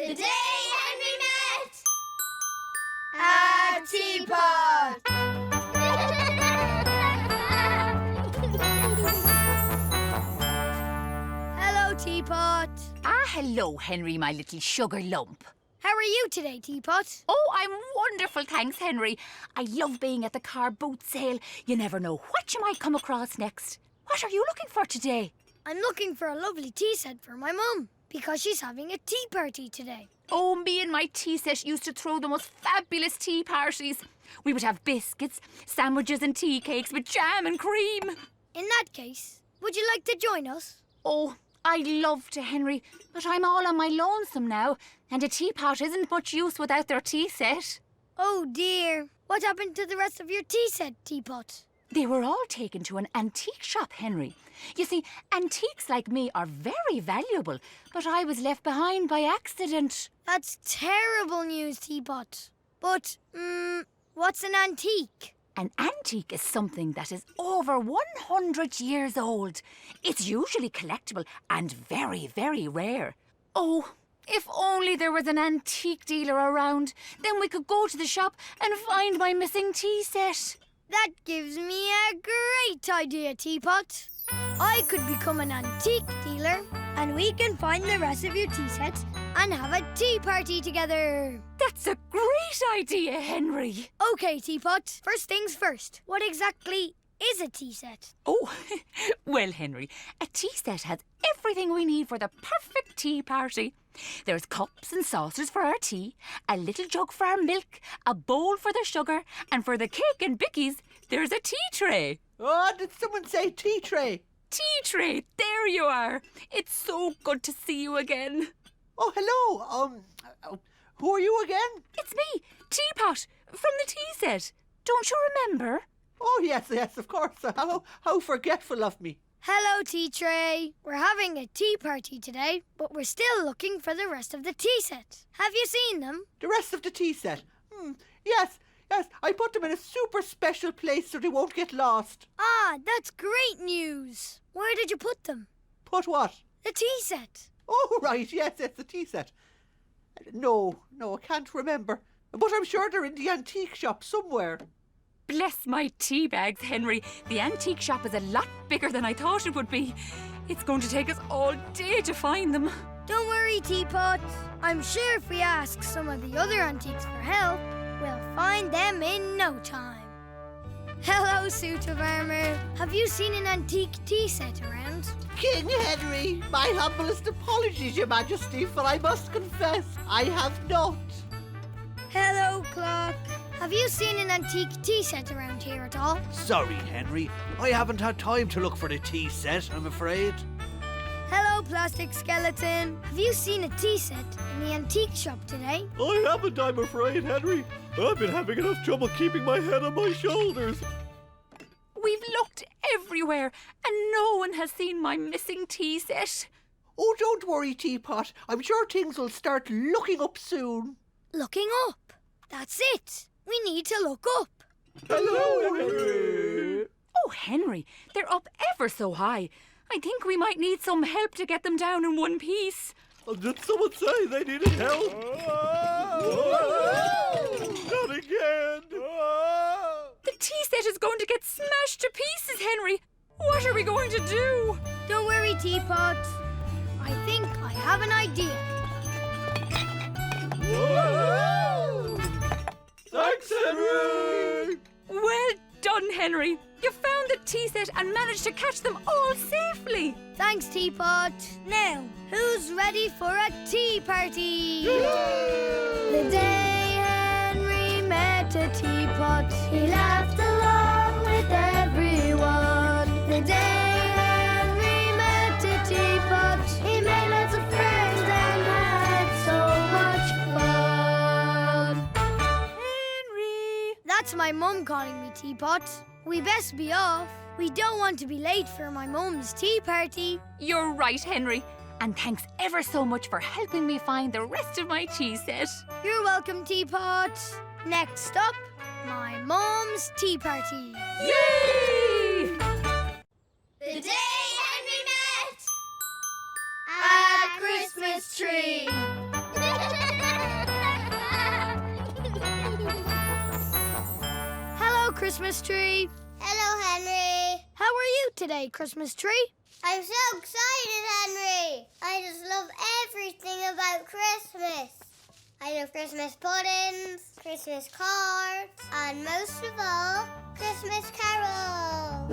The day Henry met a teapot. Hello, Teapot. Hello, Henry, my little sugar lump. How are you today, Teapot? Oh, I'm wonderful, thanks, Henry. I love being at the car boot sale. You never know what you might come across next. What are you looking for today? I'm looking for a lovely tea set for my mum, because she's having a tea party today. Oh, me and my tea set used to throw the most fabulous tea parties. We would have biscuits, sandwiches and tea cakes with jam and cream. In that case, would you like to join us? Oh, I'd love to, Henry, but I'm all on my lonesome now, and a teapot isn't much use without their tea set. Oh dear. What happened to the rest of your tea set, Teapot? They were all taken to an antique shop, Henry. You see, antiques like me are very valuable, but I was left behind by accident. That's terrible news, Teapot. But, what's an antique? An antique is something that is over 100 years old. It's usually collectible and very, very rare. Oh, if only there was an antique dealer around, then we could go to the shop and find my missing tea set. That gives me a great idea, Teapot. I could become an antique dealer and we can find the rest of your tea sets and have a tea party together. That's a great idea, Henry. OK, Teapot. First things first. What exactly is a tea set? Oh, well, Henry, a tea set has everything we need for the perfect tea party. There's cups and saucers for our tea, a little jug for our milk, a bowl for the sugar, and for the cake and bickies, there's a tea tray. Oh, did someone say tea tray? Tea tray, there you are. It's so good to see you again. Oh, hello. Who are you again? It's me, Teapot, from the tea set. Don't you remember? Oh, yes, of course. How forgetful of me. Hello, tea tray. We're having a tea party today, but we're still looking for the rest of the tea set. Have you seen them? The rest of the tea set? Yes. I put them in a super special place so they won't get lost. Ah, that's great news. Where did you put them? Put what? The tea set. Oh, right, yes, it's the tea set. No, I can't remember. But I'm sure they're in the antique shop somewhere. Bless my tea bags, Henry. The antique shop is a lot bigger than I thought it would be. It's going to take us all day to find them. Don't worry, Teapot. I'm sure if we ask some of the other antiques for help, we'll find them in no time. Hello, suit of armour. Have you seen an antique tea set around? King Henry, my humblest apologies, Your Majesty, for I must confess I have not. Hello, clock. Have you seen an antique tea set around here at all? Sorry, Henry. I haven't had time to look for the tea set, I'm afraid. Hello, plastic skeleton. Have you seen a tea set in the antique shop today? I haven't, I'm afraid, Henry. I've been having enough trouble keeping my head on my shoulders. We've looked everywhere and no one has seen my missing tea set. Oh, don't worry, Teapot. I'm sure things will start looking up soon. Looking up? That's it. We need to look up. Hello, Henry. Oh, Henry, they're up ever so high. I think we might need some help to get them down in one piece. Did someone say they needed help? Not again. The tea set is going to get smashed to pieces, Henry. What are we going to do? Don't worry, Teapot. I think I have an idea. Thanks, Henry. Well done, Henry. You found the tea set and managed to catch them all safely. Thanks, Teapot. Now, who's ready for a tea party? The day Henry met a teapot, he laughed along with everyone. The day Henry met a teapot, he made lots of friends and had so much fun. Henry. That's my mum calling me Teapot. We best be off. We don't want to be late for my mum's tea party. You're right, Henry. And thanks ever so much for helping me find the rest of my tea set. You're welcome, Teapot. Next up, my mum's tea party. Yay! The day Henry met a Christmas tree. Christmas tree. Hello, Henry. How are you today, Christmas tree? I'm so excited, Henry. I just love everything about Christmas. I love Christmas puddings, Christmas cards, and most of all, Christmas carols.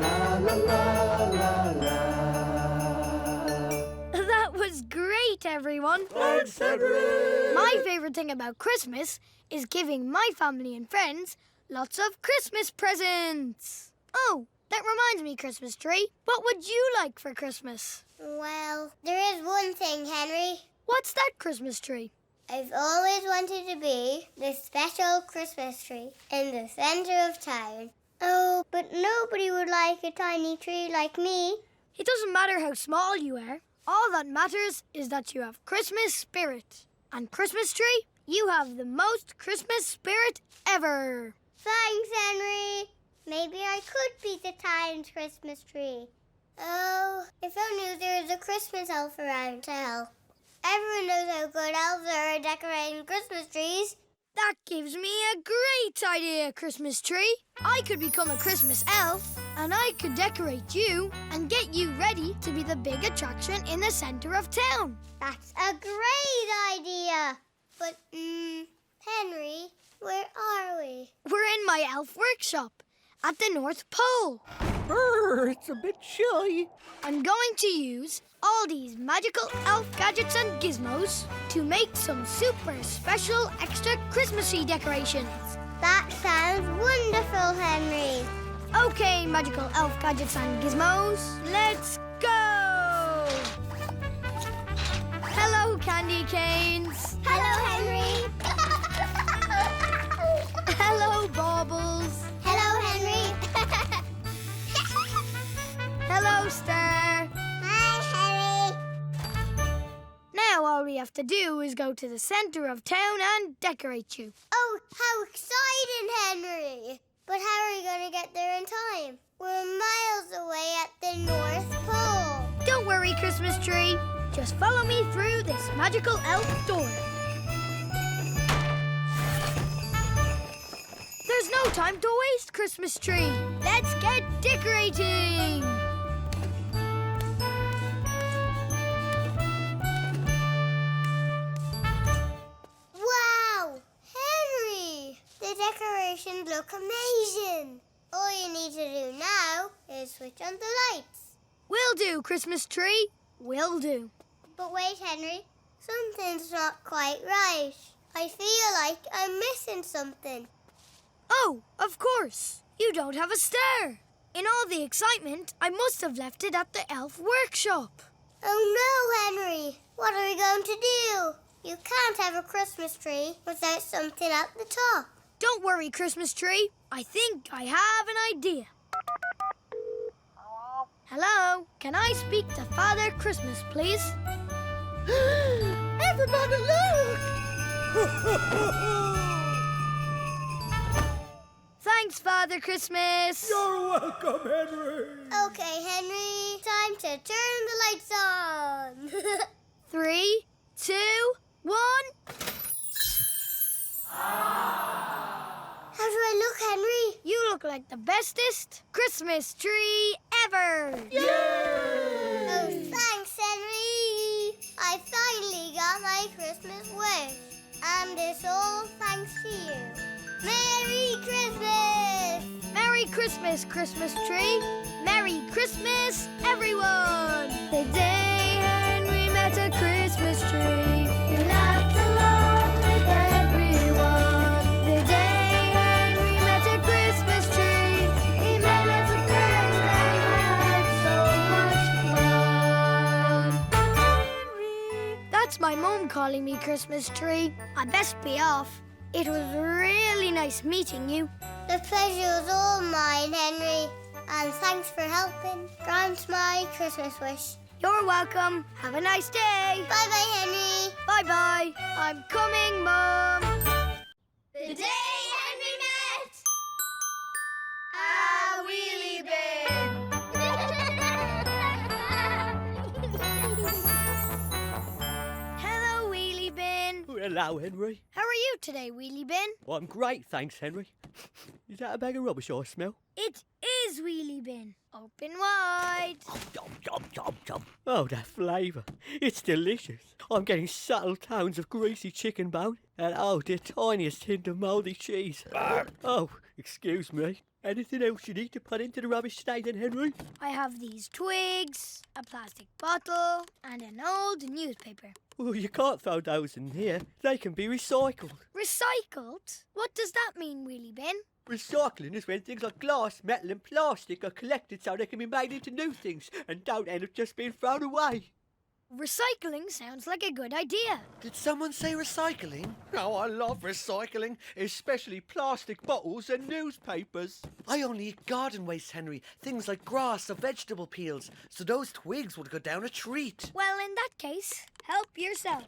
That was great, everyone. Thanks, Henry! My favourite thing about Christmas is giving my family and friends lots of Christmas presents. Oh, that reminds me, Christmas tree. What would you like for Christmas? Well, there is one thing, Henry. What's that, Christmas tree? I've always wanted to be the special Christmas tree in the centre of town. Oh, but nobody would like a tiny tree like me. It doesn't matter how small you are. All that matters is that you have Christmas spirit. And Christmas tree, you have the most Christmas spirit ever. Thanks, Henry. Maybe I could be the town's Christmas tree. Oh, if only there was a Christmas elf around to help. Everyone knows how good elves are at decorating Christmas trees. That gives me a great idea, Christmas tree. I could become a Christmas elf, and I could decorate you and get you ready to be the big attraction in the centre of town. That's a great idea. But, Henry, where are we? We're in my elf workshop at the North Pole. It's a bit chilly. I'm going to use all these magical elf gadgets and gizmos to make some super special extra Christmassy decorations. That sounds wonderful, Henry. Okay, magical elf gadgets and gizmos, let's go! Hello, candy canes. Hello, Henry. Hello, baubles. Hello, Henry. Hello, Star. Hi, Henry. Now all we have to do is go to the centre of town and decorate you. Oh, how exciting, Henry. But how are we going to get there in time? We're miles away at the North Pole. Don't worry, Christmas tree. Just follow me through this magical elf door. There's no time to waste, Christmas tree. Let's get decorating. Wow, Henry! The decorations look amazing. All you need to do now is switch on the lights. Will do, Christmas tree. Will do. But wait, Henry. Something's not quite right. I feel like I'm missing something. Oh, of course. You don't have a star. In all the excitement, I must have left it at the elf workshop. Oh no, Henry. What are we going to do? You can't have a Christmas tree without something at the top. Don't worry, Christmas tree. I think I have an idea. Hello? Can I speak to Father Christmas, please? Everybody look! Thanks, Father Christmas. You're welcome, Henry! Okay, Henry. Time to turn the lights on. 3, 2, 1. How do I look, Henry? You look like the bestest Christmas tree ever. Oh, thanks, Henry. I finally got my Christmas wish. And it's all thanks to you. Merry Christmas! Merry Christmas, Christmas tree. Merry Christmas, everyone. The day Henry met a Christmas tree, he laughed along with everyone. The day Henry met a Christmas tree, he met a friend and had so much fun. That's my mom calling me Christmas tree. I best be off. It was really nice meeting you. The pleasure was all mine, Henry. And thanks for helping grant my Christmas wish. You're welcome. Have a nice day. Bye-bye, Henry. Bye-bye. I'm coming, Mom. The day Henry met a wheelie bin. Hello, Wheelie Bin. Hello, Henry. How are you today, Wheelie Bin? I'm great, thanks, Henry. Is that a bag of rubbish I smell? It is Wheelie Bin. Open wide. Oh, that flavour. It's delicious. I'm getting subtle tones of greasy chicken bone and, oh, the tiniest hint of mouldy cheese. Oh, excuse me. Anything else you need to put into the rubbish today then, Henry? I have these twigs, a plastic bottle, and an old newspaper. Well, you can't throw those in here. They can be recycled. Recycled? What does that mean, Wheelie Bin? Recycling is when things like glass, metal and plastic are collected so they can be made into new things and don't end up just being thrown away. Recycling sounds like a good idea. Did someone say recycling? Oh, I love recycling, especially plastic bottles and newspapers. I only eat garden waste, Henry. Things like grass or vegetable peels. So those twigs would go down a treat. Well, in that case, help yourself.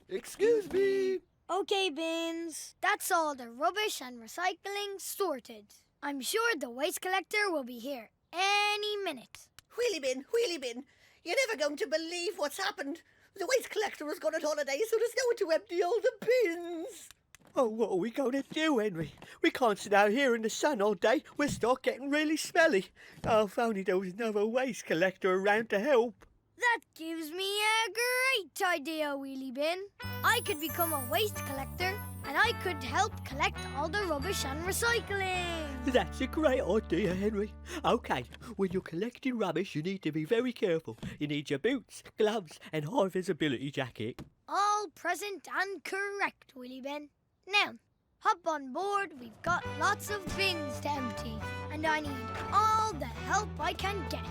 Excuse me. Okay, Bins. That's all the rubbish and recycling sorted. I'm sure the waste collector will be here any minute. Wheelie bin, you're never going to believe what's happened. The waste collector has gone on holiday, so there's no one to empty all the bins. Oh, what are we going to do, Henry? We can't sit out here in the sun all day. We'll start getting really smelly. Oh, if only there was another waste collector around to help. That gives me a great idea, Wheelie Bin. I could become a waste collector, and I could help collect all the rubbish and recycling. That's a great idea, Henry. OK, when you're collecting rubbish, you need to be very careful. You need your boots, gloves and high visibility jacket. All present and correct, Wheelie Bin. Now, hop on board. We've got lots of bins to empty, and I need all the help I can get.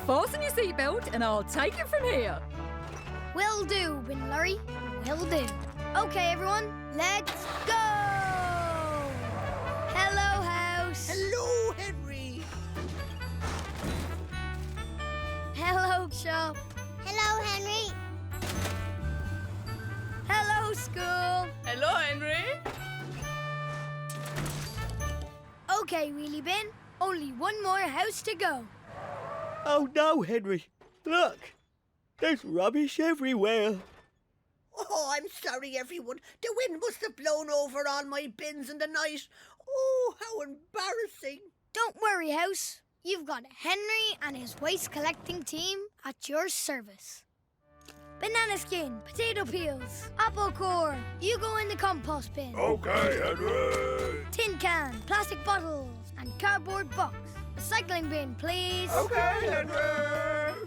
Fasten your seatbelt and I'll take it from here. Will do, Bin Larry. Will do. Okay, everyone, let's go! Hello, house. Hello, Henry. Hello, shop. Hello, Henry. Hello, school. Hello, Henry. Okay, Wheelie Bin, only one more house to go. Oh no, Henry. Look, there's rubbish everywhere. Oh, I'm sorry, everyone. The wind must have blown over all my bins in the night. Oh, how embarrassing. Don't worry, house. You've got Henry and his waste collecting team at your service. Banana skin, potato peels, apple core. You go in the compost bin. Okay, Henry. Tin can, plastic bottles, and cardboard box. Recycling bin, please. Okay, Henry.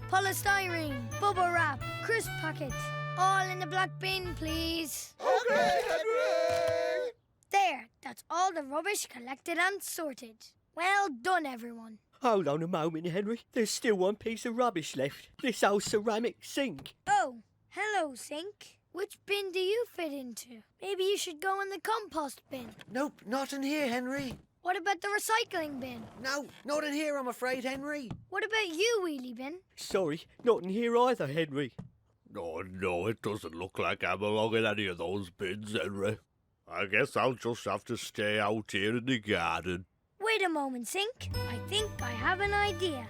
Polystyrene, bubble wrap, crisp packet. All in the black bin, please. Okay, Henry. There, that's all the rubbish collected and sorted. Well done, everyone. Hold on a moment, Henry. There's still one piece of rubbish left. This old ceramic sink. Oh, hello, sink. Which bin do you fit into? Maybe you should go in the compost bin. Nope, not in here, Henry. What about the recycling bin? No, not in here, I'm afraid, Henry. What about you, Wheelie Bin? Sorry, not in here either, Henry. No, it doesn't look like I belong in any of those bins, Henry. I guess I'll just have to stay out here in the garden. Wait a moment, Sink. I think I have an idea.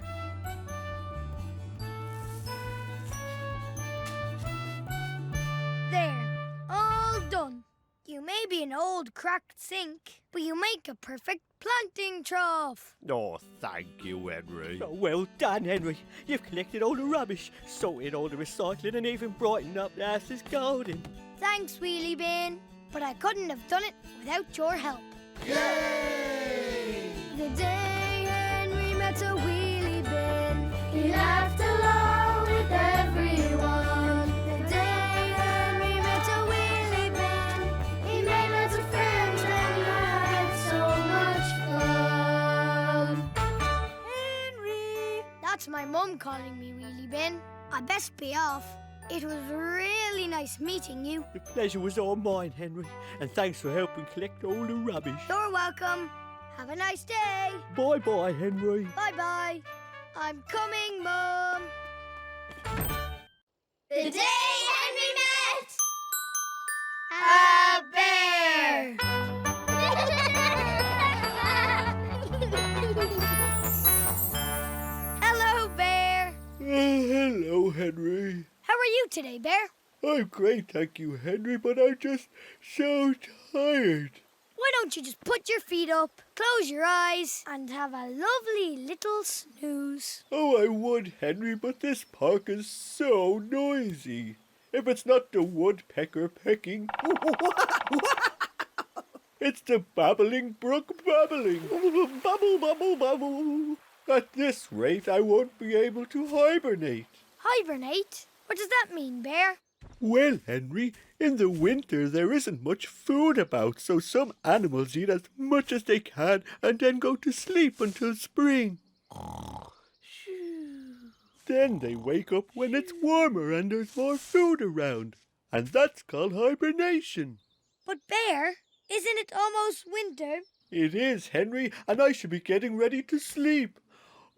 There, all done. You may be an old cracked sink, but you make a perfect planting trough. Oh, thank you, Henry. Oh, well done, Henry. You've collected all the rubbish, sorted all the recycling and even brightened up the house's garden. Thanks, Wheelie Bin. But I couldn't have done it without your help. Yay! The day Henry met a wheelie bin, he laughed along with everyone. The day Henry met a wheelie bin, he made lots of friends and had so much fun. Henry! That's my mum calling me wheelie bin. I best be off. It was really nice meeting you. The pleasure was all mine, Henry, and thanks for helping collect all the rubbish. You're welcome. Have a nice day. Bye-bye, Henry. Bye-bye. I'm coming, Mum. The day Henry met a bear. Hello, Bear. Hello, Henry. How are you today, Bear? I'm great, thank you, Henry, but I'm just so tired. Why don't you just put your feet up, close your eyes, and have a lovely little snooze? Oh, I would, Henry, but this park is so noisy. If it's not the woodpecker pecking, it's the babbling brook babbling. Bubble, bubble, bubble. At this rate, I won't be able to hibernate. Hibernate? What does that mean, Bear? Well, Henry, in the winter there isn't much food about, so some animals eat as much as they can and then go to sleep until spring. Then they wake up when it's warmer and there's more food around, and that's called hibernation. But Bear, isn't it almost winter? It is, Henry, and I should be getting ready to sleep.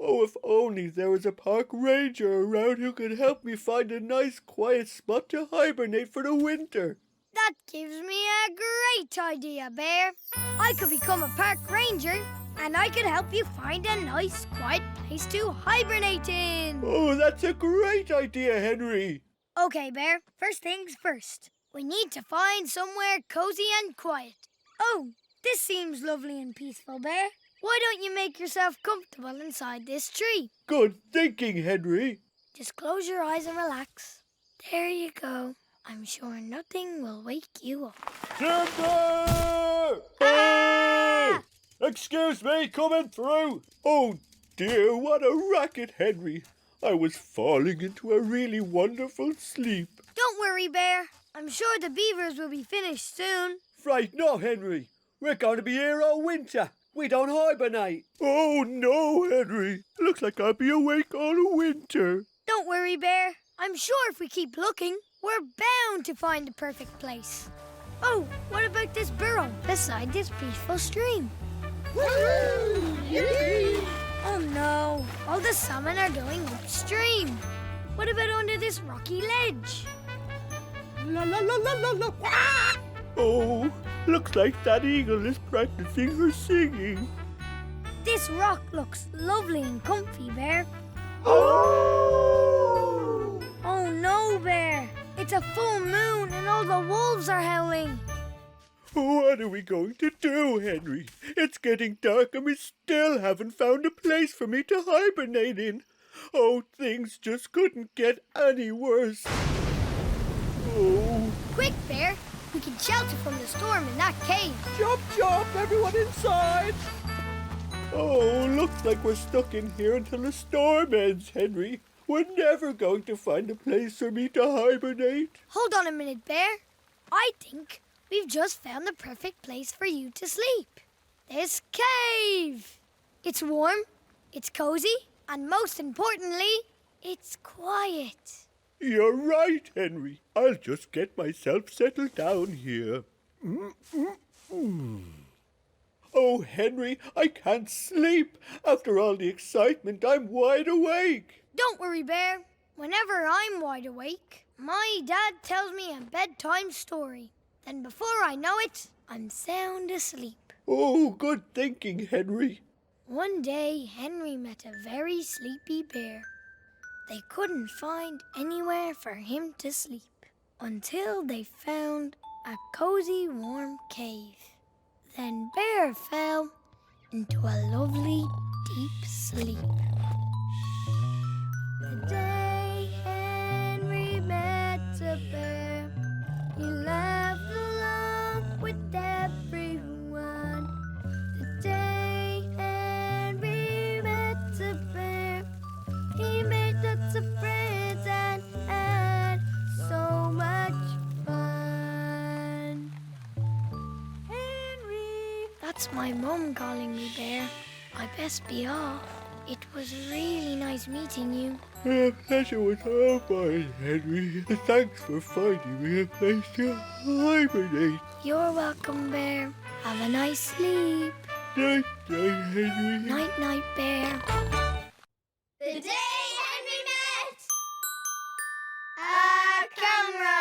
Oh, if only there was a park ranger around who could help me find a nice quiet spot to hibernate for the winter. That gives me a great idea, Bear. I could become a park ranger, and I could help you find a nice quiet place to hibernate in. Oh, that's a great idea, Henry. Okay, Bear, first things first. We need to find somewhere cozy and quiet. Oh, this seems lovely and peaceful, Bear. Why don't you make yourself comfortable inside this tree? Good thinking, Henry. Just close your eyes and relax. There you go. I'm sure nothing will wake you up. Timber! Ah! Excuse me, coming through. Oh dear, what a racket, Henry. I was falling into a really wonderful sleep. Don't worry, Bear. I'm sure the beavers will be finished soon. Right, no, Henry. We're going to be here all winter. We don't hibernate. Oh, no, Henry. Looks like I'll be awake all winter. Don't worry, Bear. I'm sure if we keep looking, we're bound to find the perfect place. Oh, what about this burrow beside this peaceful stream? Oh no, all the salmon are going upstream. What about under this rocky ledge? La la la la la la. Oh, looks like that eagle is practicing her singing. This rock looks lovely and comfy, Bear. Oh! Oh no, Bear. It's a full moon and all the wolves are howling. What are we going to do, Henry? It's getting dark and we still haven't found a place for me to hibernate in. Oh, things just couldn't get any worse. Oh. Quick, Bear. We can shelter from the storm in that cave. Jump, jump, everyone inside! Oh, looks like we're stuck in here until the storm ends, Henry. We're never going to find a place for me to hibernate. Hold on a minute, Bear. I think we've just found the perfect place for you to sleep. This cave. It's warm, it's cozy, and most importantly, it's quiet. You're right, Henry. I'll just get myself settled down here. Oh, Henry, I can't sleep. After all the excitement, I'm wide awake. Don't worry, Bear. Whenever I'm wide awake, my dad tells me a bedtime story. Then before I know it, I'm sound asleep. Oh, good thinking, Henry. One day, Henry met a very sleepy bear. They couldn't find anywhere for him to sleep until they found a cozy, warm cave. Then Bear fell into a lovely, deep sleep. The day Henry met a bear, he laughed along with everyone. The day Henry met a bear, he made lots of friends and had so much fun. Henry! That's my mum calling me, Bear. I best be off. It was really nice meeting you. The pleasure was all mine, Henry. Thanks for finding me a place to hibernate. You're welcome, Bear. Have a nice sleep. Night, night, Henry. Night, night, Bear. The day Henry met a camera.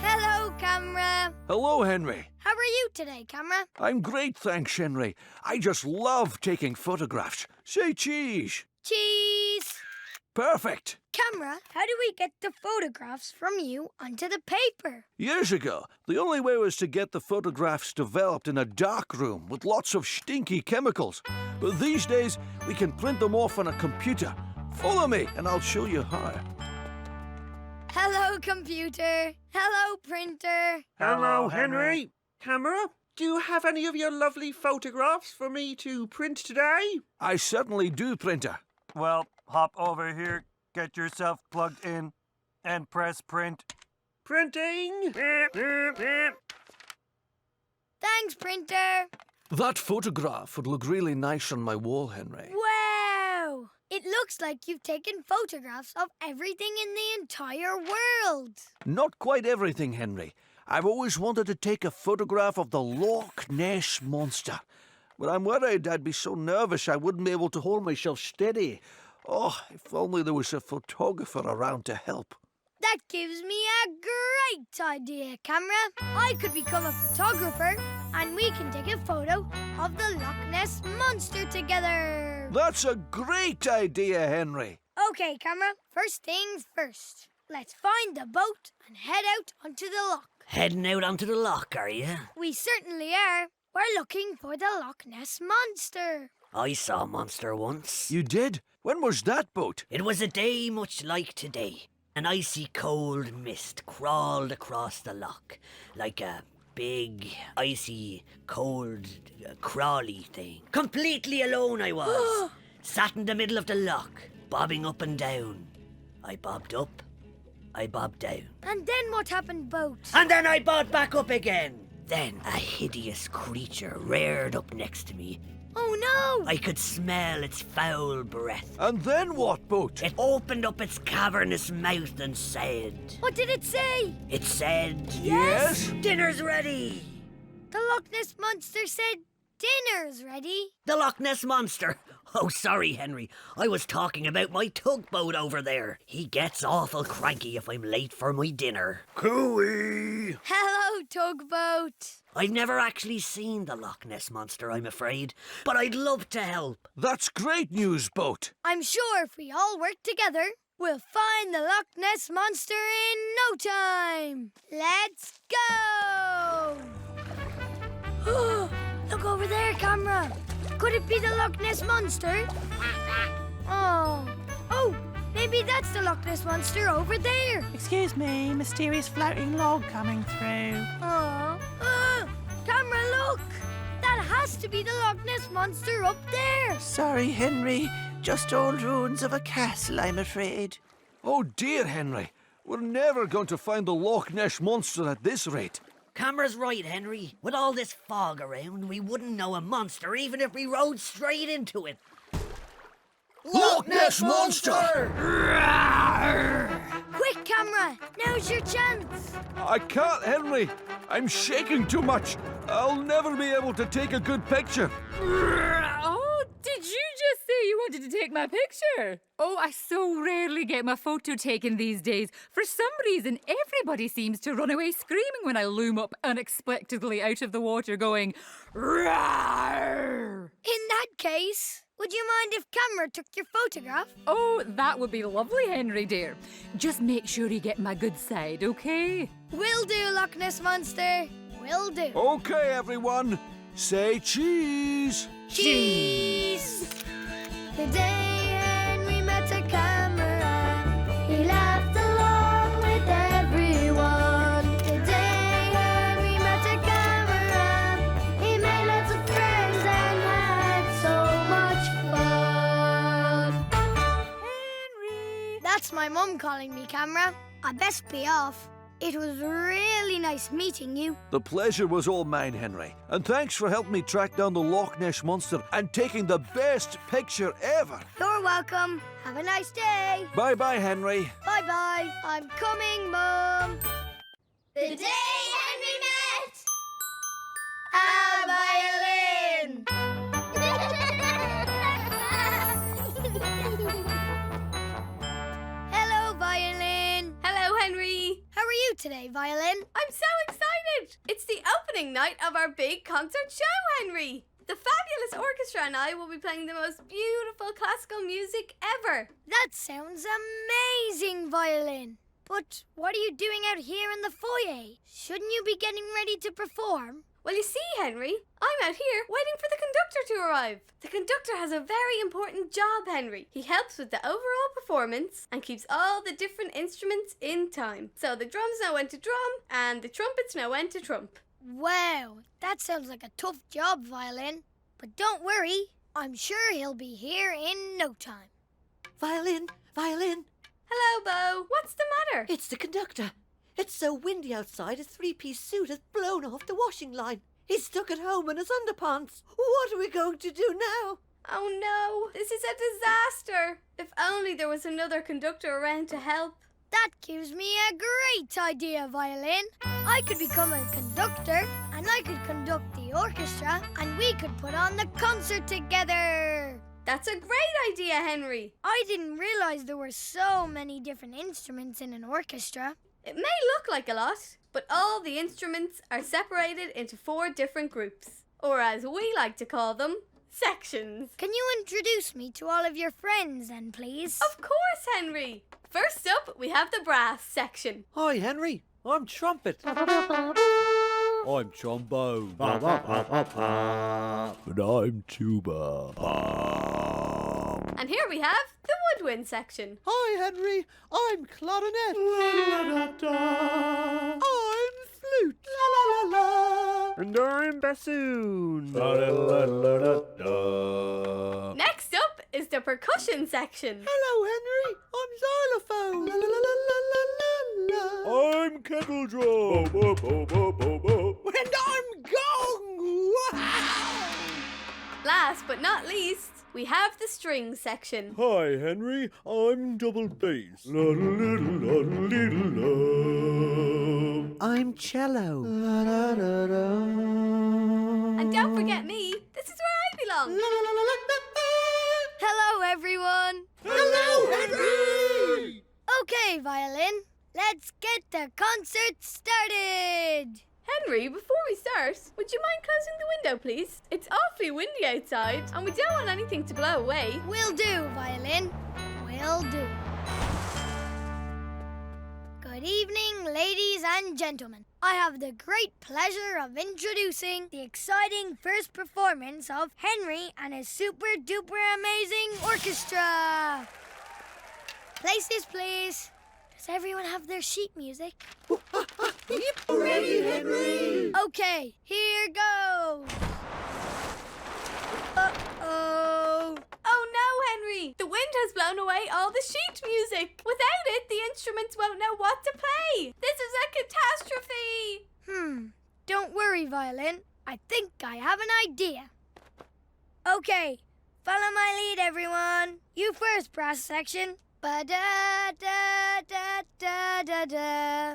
Hello, Camera. Hello, Henry. How are you today, Camera? I'm great, thanks, Henry. I just love taking photographs. Say cheese. Cheese! Perfect. Camera, how do we get the photographs from you onto the paper? Years ago, the only way was to get the photographs developed in a dark room with lots of stinky chemicals. But these days, we can print them off on a computer. Follow me, and I'll show you how. Hello, computer. Hello, printer. Hello, Henry. Camera, do you have any of your lovely photographs for me to print today? I certainly do, printer. Well, hop over here, get yourself plugged in, and press print. Printing! Thanks, printer. That photograph would look really nice on my wall, Henry. Wow! It looks like you've taken photographs of everything in the entire world. Not quite everything, Henry. I've always wanted to take a photograph of the Loch Ness monster. But I'm worried I'd be so nervous I wouldn't be able to hold myself steady. Oh, if only there was a photographer around to help. That gives me a great idea, camera. I could become a photographer and we can take a photo of the Loch Ness monster together. That's a great idea, Henry. Okay, camera, first things first. Let's find the boat and head out onto the loch. Heading out onto the loch, are you? We certainly are. We're looking for the Loch Ness monster. I saw a monster once. You did? When was that, boat? It was a day much like today. An icy cold mist crawled across the loch like a big, icy, cold, crawly thing. Completely alone I was. Sat in the middle of the loch, bobbing up and down. I bobbed up, I bobbed down. And then what happened, boat? And then I bobbed back up again. Then a hideous creature reared up next to me. Oh no! I could smell its foul breath. And then what, boat? It opened up its cavernous mouth and said... What did it say? It said... Yes? Dinner's ready! The Loch Ness monster said dinner's ready. The Loch Ness monster. Oh, sorry, Henry. I was talking about my tugboat over there. He gets awful cranky if I'm late for my dinner. Cooey! Hello, tugboat. I've never actually seen the Loch Ness monster, I'm afraid, but I'd love to help. That's great news, boat. I'm sure if we all work together, we'll find the Loch Ness monster in no time. Let's go! Look over there, camera. Could it be the Loch Ness monster? Oh, maybe that's the Loch Ness monster over there. Excuse me, mysterious floating log coming through. Camera, look. That has to be the Loch Ness monster up there. Sorry, Henry. Just old ruins of a castle, I'm afraid. Oh dear, Henry. We're never going to find the Loch Ness monster at this rate. Camera's right, Henry. With all this fog around, we wouldn't know a monster even if we rode straight into it. Loch Ness monster! Quick, camera. Now's your chance. I can't, Henry. I'm shaking too much. I'll never be able to take a good picture. Oh, did you just say you wanted to take my picture? Oh, I so rarely get my photo taken these days. For some reason, everybody seems to run away screaming when I loom up unexpectedly out of the water going, "Rawr!" In that case, would you mind if camera took your photograph? Oh, that would be lovely, Henry dear. Just make sure you get my good side, okay? Will do, Loch Ness monster. Will do. Okay, everyone. Say cheese. Cheese! The day Henry met a camera, he laughed along with everyone. The day Henry met a camera, he made lots of friends and had so much fun. Henry! That's my mum calling me, camera. I best be off. It was really nice meeting you. The pleasure was all mine, Henry. And thanks for helping me track down the Loch Ness monster and taking the best picture ever. You're welcome. Have a nice day. Bye-bye, Henry. Bye-bye. I'm coming, Mum. The day Henry met a violin. Hello, Violin. Hello, Henry. How are you today, Violin? I'm so excited. It's the opening night of our big concert show, Henry. The fabulous orchestra and I will be playing the most beautiful classical music ever. That sounds amazing, Violin. But what are you doing out here in the foyer? Shouldn't you be getting ready to perform? Well, you see, Henry, I'm out here waiting for the conductor to arrive. The conductor has a very important job, Henry. He helps with the overall performance and keeps all the different instruments in time. So the drums know when to drum and the trumpets know when to trump. Wow, that sounds like a tough job, Violin. But don't worry, I'm sure he'll be here in no time. Violin, Violin. Hello, Bo. What's the matter? It's the conductor. It's so windy outside, his three-piece suit has blown off the washing line. He's stuck at home in his underpants. What are we going to do now? Oh no, this is a disaster. If only there was another conductor around to help. That gives me a great idea, Violin. I could become a conductor, and I could conduct the orchestra, and we could put on the concert together. That's a great idea, Henry. I didn't realize there were so many different instruments in an orchestra. It may look like a lot, but all the instruments are separated into 4 different groups, or as we like to call them, sections. Can you introduce me to all of your friends then, please? Of course, Henry. First up, we have the brass section. Hi, Henry. I'm trumpet. I'm trombone. And I'm tuba. And here we have the woodwind section. Hi, Henry. I'm clarinet. I'm flute. And I'm bassoon. Next up is the percussion section. Hello, Henry. I'm xylophone. I'm kettle drum. And I'm gong. Wow! Last but not least, we have the strings section. Hi, Henry. I'm double bass. I'm cello. And don't forget me, this is where I belong. Hello, everyone. Hello, Henry. Okay, Violin, let's get the concert started. Henry, before we start, would you mind closing the window, please? It's awfully windy outside, and we don't want anything to blow away. Will do, Violin. Will do. Good evening, ladies and gentlemen. I have the great pleasure of introducing the exciting first performance of Henry and his super-duper amazing orchestra. Places, please. Does everyone have their sheet music? Ready, Henry. Okay, here goes. Uh-oh. Oh no, Henry! The wind has blown away all the sheet music. Without it, the instruments won't know what to play. This is a catastrophe. Don't worry, Violin. I think I have an idea. Okay, follow my lead, everyone. You first, brass section. Ba-da-da-da-da-da-da.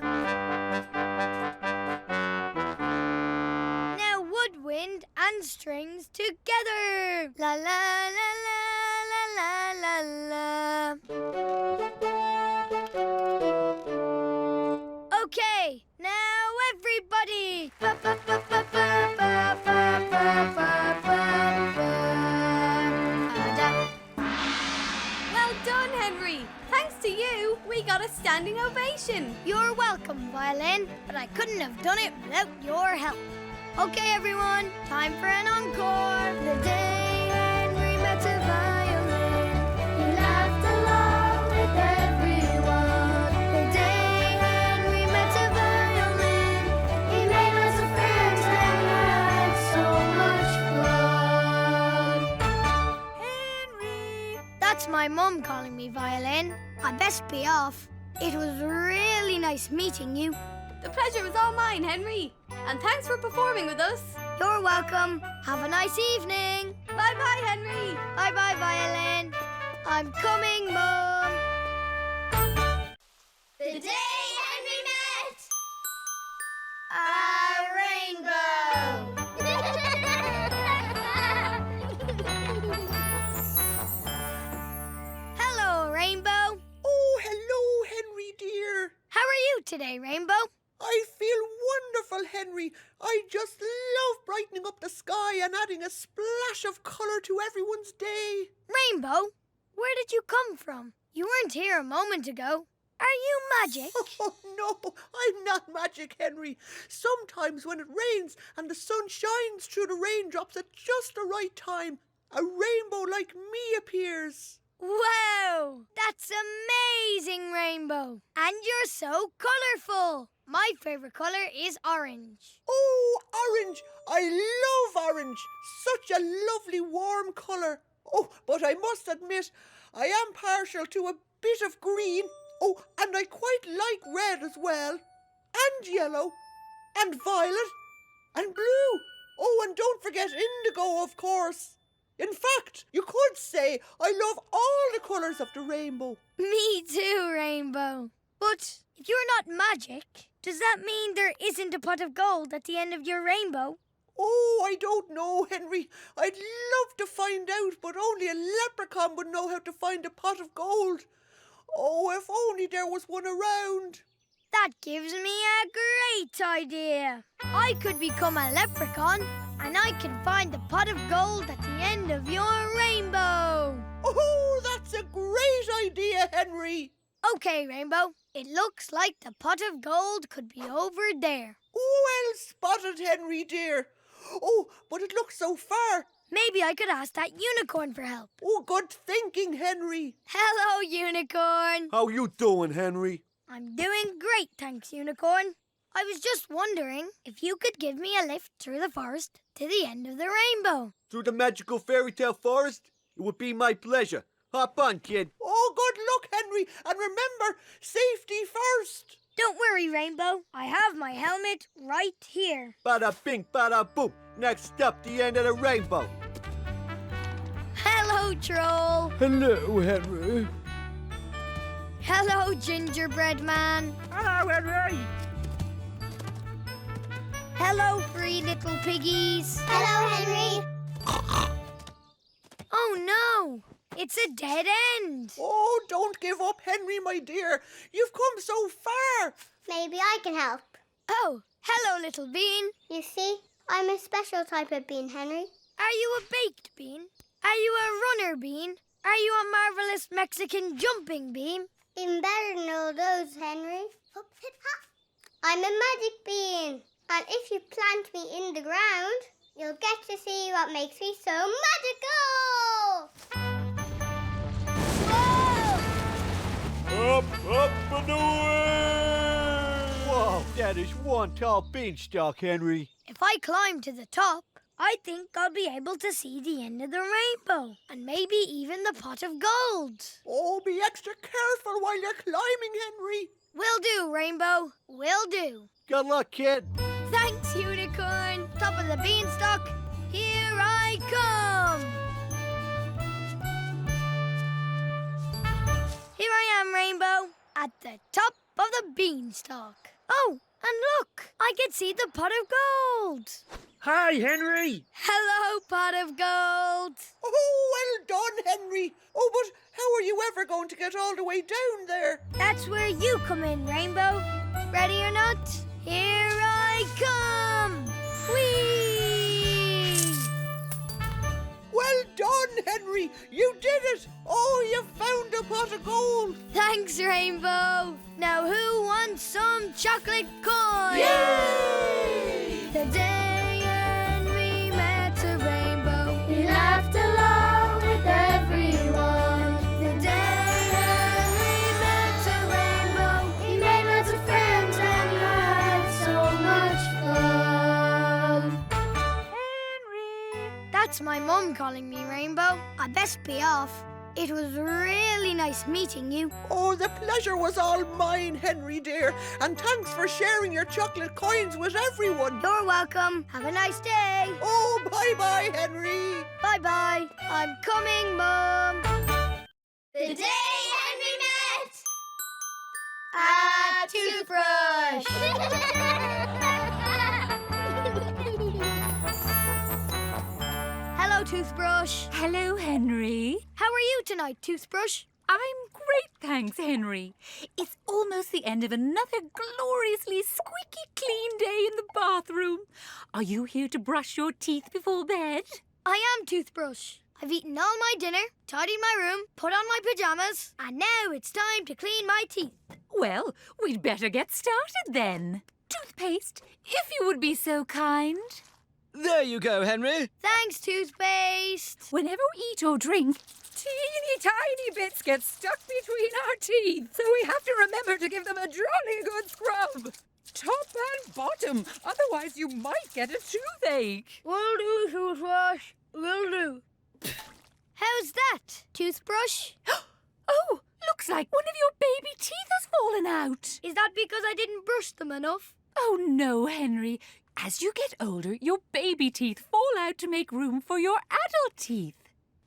Now woodwind and strings together. La la la la la la la la. Okay, now everybody. Well done, Henry. Thanks to you, we got a standing ovation. You're welcome, Violin, but I couldn't have done it without your help. Okay, everyone, time for an encore. The day Henry met a violin, he laughed along with everyone. The day Henry met a violin, he made lots of friends and had so much fun. Henry! That's my mum calling me Violin. I best be off. It was really nice meeting you. The pleasure was all mine, Henry. And thanks for performing with us. You're welcome. Have a nice evening. Bye-bye, Henry. Bye-bye, Violin. I'm coming, Mum. The day Henry met A rainbow. Hello, Rainbow. Oh, hello, Henry dear. How are you today, Rainbow? I feel wonderful, all, Henry. I just love brightening up the sky and adding a splash of colour to everyone's day. Rainbow, where did you come from? You weren't here a moment ago. Are you magic? Oh, no, I'm not magic, Henry. Sometimes when it rains and the sun shines through the raindrops at just the right time, a rainbow like me appears. Wow, that's amazing, Rainbow. And you're so colourful. My favourite colour is orange. Oh, orange. I love orange. Such a lovely warm colour. Oh, but I must admit, I am partial to a bit of green. Oh, and I quite like red as well. And yellow. And violet. And blue. Oh, and don't forget indigo, of course. In fact, you could say I love all the colours of the rainbow. Me too, Rainbow. But if you're not magic, does that mean there isn't a pot of gold at the end of your rainbow? Oh, I don't know, Henry. I'd love to find out, but only a leprechaun would know how to find a pot of gold. Oh, if only there was one around. That gives me a great idea. I could become a leprechaun and I can find the pot of gold at the end of your rainbow. Oh, that's a great idea, Henry. Okay, Rainbow. It looks like the pot of gold could be over there. Well spotted, Henry dear. Oh, but it looks so far. Maybe I could ask that unicorn for help. Oh, good thinking, Henry. Hello, unicorn. How you doing, Henry? I'm doing great, thanks, unicorn. I was just wondering if you could give me a lift through the forest to the end of the rainbow. Through the magical fairy tale forest? It would be my pleasure. Hop on, kid. Oh, good luck, Henry. And remember, safety first. Don't worry, Rainbow. I have my helmet right here. Bada bing, bada boom. Next stop, the end of the rainbow. Hello, Troll. Hello, Henry. Hello, Gingerbread Man. Hello, Henry. Hello, three little piggies. Hello, Henry. Oh, no. It's a dead end. Oh, don't give up, Henry, my dear. You've come so far. Maybe I can help. Oh, hello, little bean. You see, I'm a special type of bean, Henry. Are you a baked bean? Are you a runner bean? Are you a marvelous Mexican jumping bean? Even better than all those, Henry. Hop, hip, hop. I'm a magic bean. And if you plant me in the ground, you'll get to see what makes me so magical. Up and away! Whoa, that is one tall beanstalk, Henry. If I climb to the top, I think I'll be able to see the end of the rainbow and maybe even the pot of gold. Oh, be extra careful while you're climbing, Henry. Will do, Rainbow. Will do. Good luck, kid. Thanks, unicorn. Top of the beanstalk. Here I come. Here I am, Rainbow, at the top of the beanstalk. Oh, and look, I can see the pot of gold. Hi, Henry. Hello, pot of gold. Oh, well done, Henry. Oh, but how are you ever going to get all the way down there? That's where you come in, Rainbow. Ready or not, here I come. Whee! Well done, Henry. You did it. Oh, you found a pot of gold. Thanks, Rainbow. Now who wants some chocolate coins? Yay! The day Henry met a rainbow, he laughed along with everyone. The day Henry met a rainbow, he made lots of friends and had so much fun. Henry! That's my mum calling me, Rainbow. I best be off. It was really nice meeting you. Oh, the pleasure was all mine, Henry dear. And thanks for sharing your chocolate coins with everyone. You're welcome. Have a nice day. Oh, bye-bye, Henry. Bye-bye. I'm coming, Mum. The day Henry met A toothbrush. Hello, Toothbrush. Hello, Henry. How are you tonight, Toothbrush? I'm great, thanks, Henry. It's almost the end of another gloriously squeaky clean day in the bathroom. Are you here to brush your teeth before bed? I am Toothbrush. I've eaten all my dinner, tidied my room, put on my pyjamas, and now it's time to clean my teeth. Well, we'd better get started then. Toothpaste, if you would be so kind. There you go, Henry. Thanks, Toothpaste. Whenever we eat or drink, teeny tiny bits get stuck between our teeth, so we have to remember to give them a jolly good scrub. Top and bottom, otherwise you might get a toothache. Will do, Toothbrush. Will do. How's that, Toothbrush? Oh, looks like one of your baby teeth has fallen out. Is that because I didn't brush them enough? Oh, no, Henry. As you get older, your baby teeth fall out to make room for your adult teeth.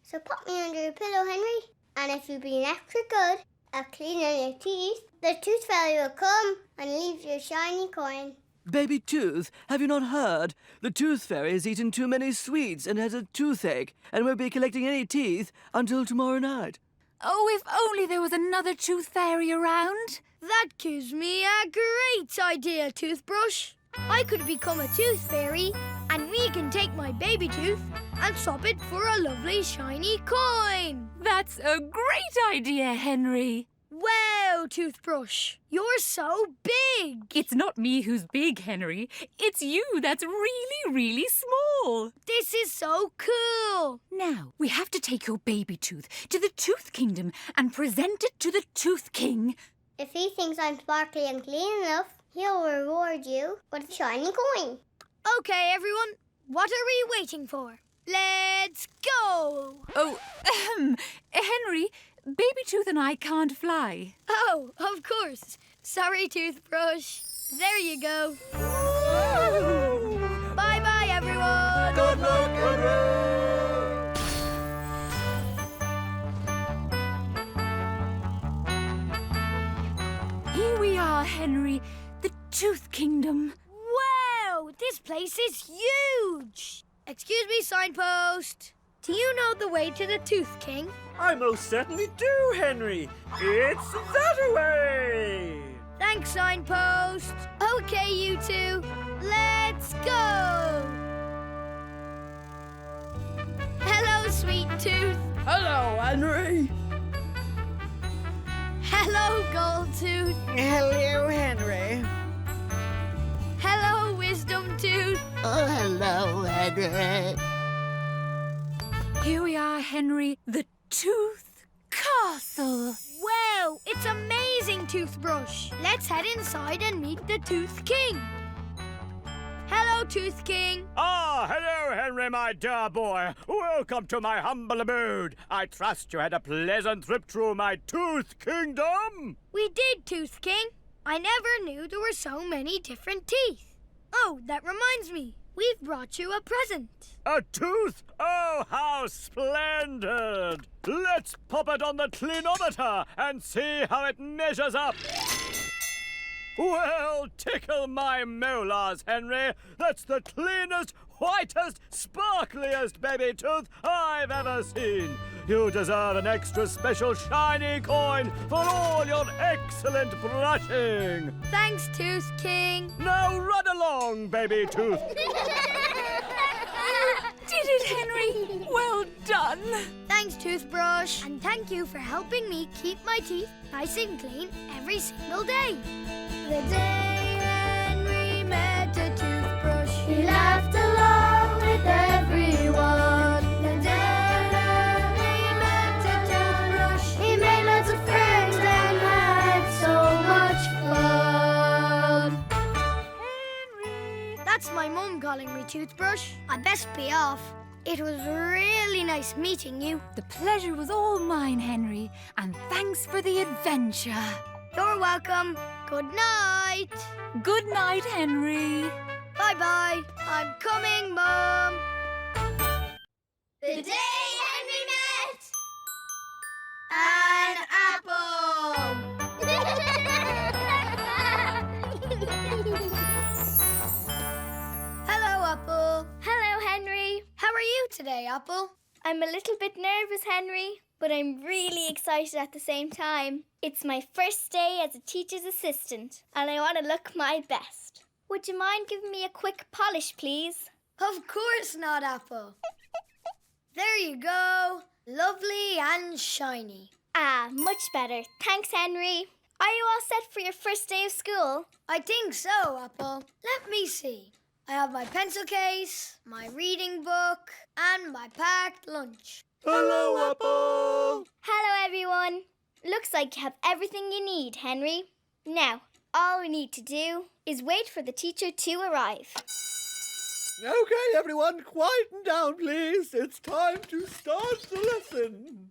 So pop me under your pillow, Henry. And if you've been extra good at cleaning your teeth, the tooth fairy will come and leave you a shiny coin. Baby Tooth, have you not heard? The tooth fairy has eaten too many sweets and has a toothache and won't be collecting any teeth until tomorrow night. Oh, if only there was another tooth fairy around. That gives me a great idea, Toothbrush. I could become a tooth fairy and we can take my baby tooth and swap it for a lovely shiny coin. That's a great idea, Henry. Wow, Toothbrush, you're so big. It's not me who's big, Henry. It's you that's really, really small. This is so cool. Now, we have to take your baby tooth to the Tooth Kingdom and present it to the Tooth King. If he thinks I'm sparkly and clean enough, he'll reward you with a shiny coin. Okay, everyone, what are we waiting for? Let's go. Oh, Henry, Baby Tooth and I can't fly. Oh, of course. Sorry, Toothbrush. There you go. Bye-bye, everyone. Good luck, Henry. Here we are, Henry. The Tooth Kingdom. Wow, this place is huge. Excuse me, signpost. Do you know the way to the Tooth King? I most certainly do, Henry. It's that way. Thanks, signpost. Okay, you two. Let's go. Hello, Sweet Tooth. Hello, Henry. Hello, Gold Tooth. Hello, Henry. Hello, Wisdom Tooth. Oh, hello, Henry. Here we are, Henry. The Tooth Castle. Wow, it's amazing, Toothbrush. Let's head inside and meet the Tooth King. Hello, Tooth King. Ah, hello, Henry, my dear boy. Welcome to my humble abode. I trust you had a pleasant trip through my Tooth Kingdom. We did, Tooth King. I never knew there were so many different teeth. Oh, that reminds me. We've brought you a present. A tooth? Oh, how splendid! Let's pop it on the clinometer and see how it measures up. Well, tickle my molars, Henry. That's the cleanest, whitest, sparkliest baby tooth I've ever seen. You deserve an extra special shiny coin for all your excellent brushing. Thanks, Tooth King. Now run along, baby tooth. Did it, Henry? Well done. Thanks, Toothbrush. And thank you for helping me keep my teeth nice and clean every single day. The day Henry met a toothbrush, he laughed along with everyone. The day Henry met a toothbrush, he made lots of friends and had so much fun. Henry! That's my mum calling me Toothbrush. I best be off. It was really nice meeting you. The pleasure was all mine, Henry, and thanks for the adventure. You're welcome. Good night. Good night, Henry. Bye-bye. I'm coming, Mum. The day Henry met an apple. Hello, Apple. Hello, Henry. How are you today, Apple? I'm a little bit nervous, Henry, but I'm really excited at the same time. It's my first day as a teacher's assistant, and I want to look my best. Would you mind giving me a quick polish, please? Of course not, Apple. There you go. Lovely and shiny. Ah, much better. Thanks, Henry. Are you all set for your first day of school? I think so, Apple. Let me see. I have my pencil case, my reading book, and my packed lunch. Hello, Apple! Hello, everyone. Looks like you have everything you need, Henry. Now, all we need to do is wait for the teacher to arrive. Okay, everyone, quieten down, please. It's time to start the lesson.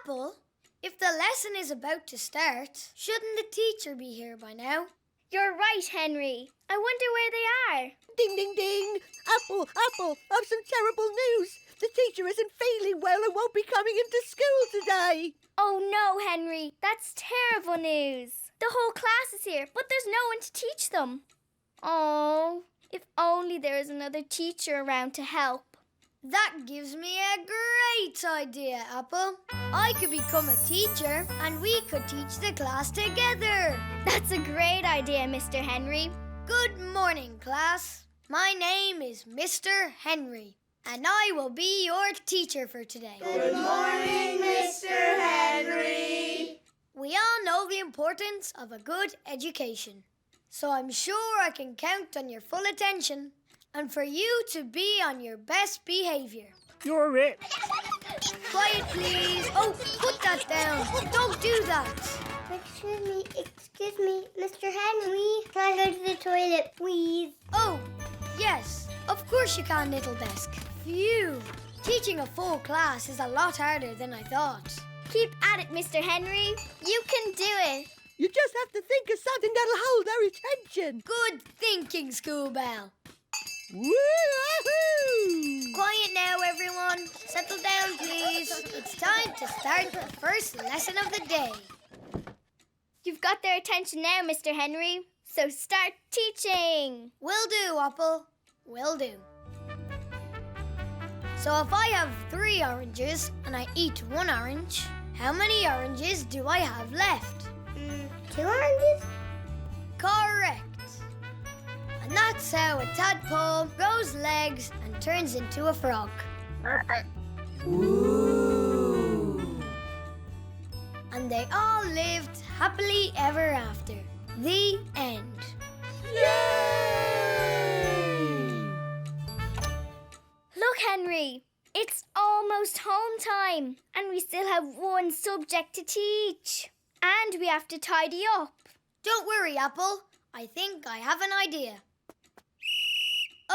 Apple, if the lesson is about to start, shouldn't the teacher be here by now? You're right, Henry. I wonder where they are. Ding, ding, ding. Apple, I've some terrible news. The teacher isn't feeling well and won't be coming into school today. Oh no, Henry. That's terrible news. The whole class is here, but there's no one to teach them. Oh, if only there was another teacher around to help. That gives me a great idea, Apple. I could become a teacher and we could teach the class together. That's a great idea, Mr. Henry. Good morning, class. My name is Mr. Henry, and I will be your teacher for today. Good morning, Mr. Henry. We all know the importance of a good education, so I'm sure I can count on your full attention and for you to be on your best behaviour. You're it. Quiet, please. Oh, put that down. Don't do that. Excuse me, Mr. Henry. Can I go to the toilet, please? Oh, yes. Of course you can, little desk. Phew. Teaching a full class is a lot harder than I thought. Keep at it, Mr. Henry. You can do it. You just have to think of something that'll hold their attention. Good thinking, Schoolbell. Woo-hoo! Quiet now, everyone. Settle down, please. It's time to start the first lesson of the day. You've got their attention now, Mr. Henry. So start teaching. Will do, Apple. Will do. So if I have 3 oranges and I eat 1 orange, how many oranges do I have left? 2 oranges? Correct. And that's how a tadpole grows legs and turns into a frog. Ooh. And they all lived happily ever after. The end. Look, Henry, it's almost home time and we still have 1 subject to teach. And we have to tidy up. Don't worry, Apple. I think I have an idea.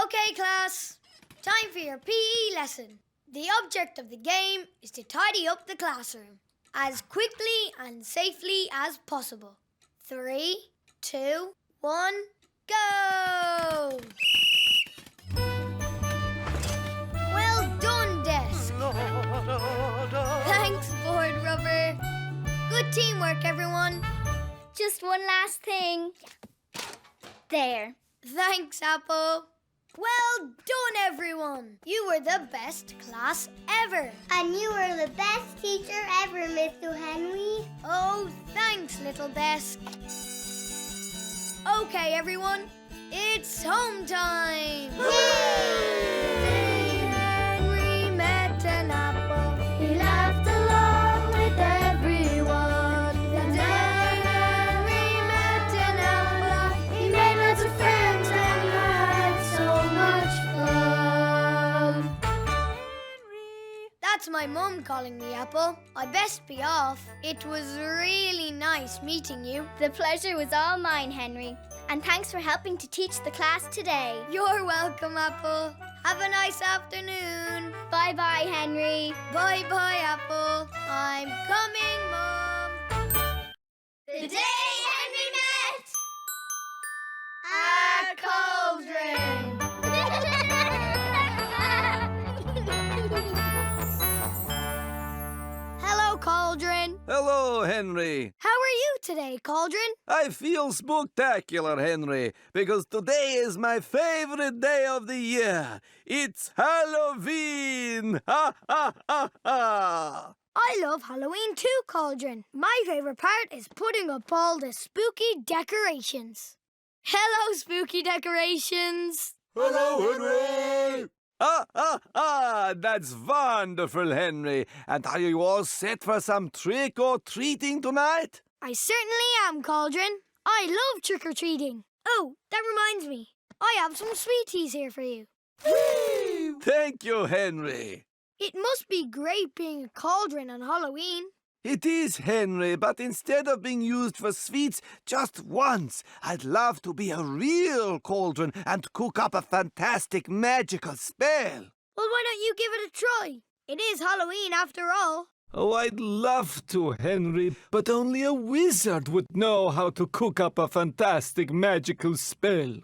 Okay, class. Time for your PE lesson. The object of the game is to tidy up the classroom as quickly and safely as possible. 3, 2, 1, go! Well done, desk. Thanks, board rubber. Good teamwork, everyone. Just one last thing. There. Thanks, Apple. Well done, everyone. You were the best class ever. And you were the best teacher ever, Mr. Henry. Oh, thanks, little desk. Okay, everyone. It's home time. Yay! Henry met an apple. He laughed along with everyone. The day Henry met an apple, he made lots of friends and had so much fun. That's my mum calling me, Apple. I best be off. It was really nice meeting you. The pleasure was all mine, Henry. And thanks for helping to teach the class today. You're welcome, Apple. Have a nice afternoon. Bye-bye, Henry. Bye-bye, Apple. I'm coming, Mum. The day Henry met a cauldron. Hello, Cauldron. Hello, Henry. How are you today, Cauldron? I feel spectacular, Henry, because today is my favorite day of the year. It's Halloween! Ha ha ha ha! I love Halloween too, Cauldron. My favourite part is putting up all the spooky decorations. Hello, spooky decorations. Hello, Henry! That's wonderful, Henry. And are you all set for some trick-or-treating tonight? I certainly am, Cauldron. I love trick-or-treating. Oh, that reminds me. I have some sweeties here for you. Thank you, Henry. It must be great being a cauldron on Halloween. It is, Henry, but instead of being used for sweets just once, I'd love to be a real cauldron and cook up a fantastic magical spell. Well, why don't you give it a try? It is Halloween after all. Oh, I'd love to, Henry, but only a wizard would know how to cook up a fantastic magical spell.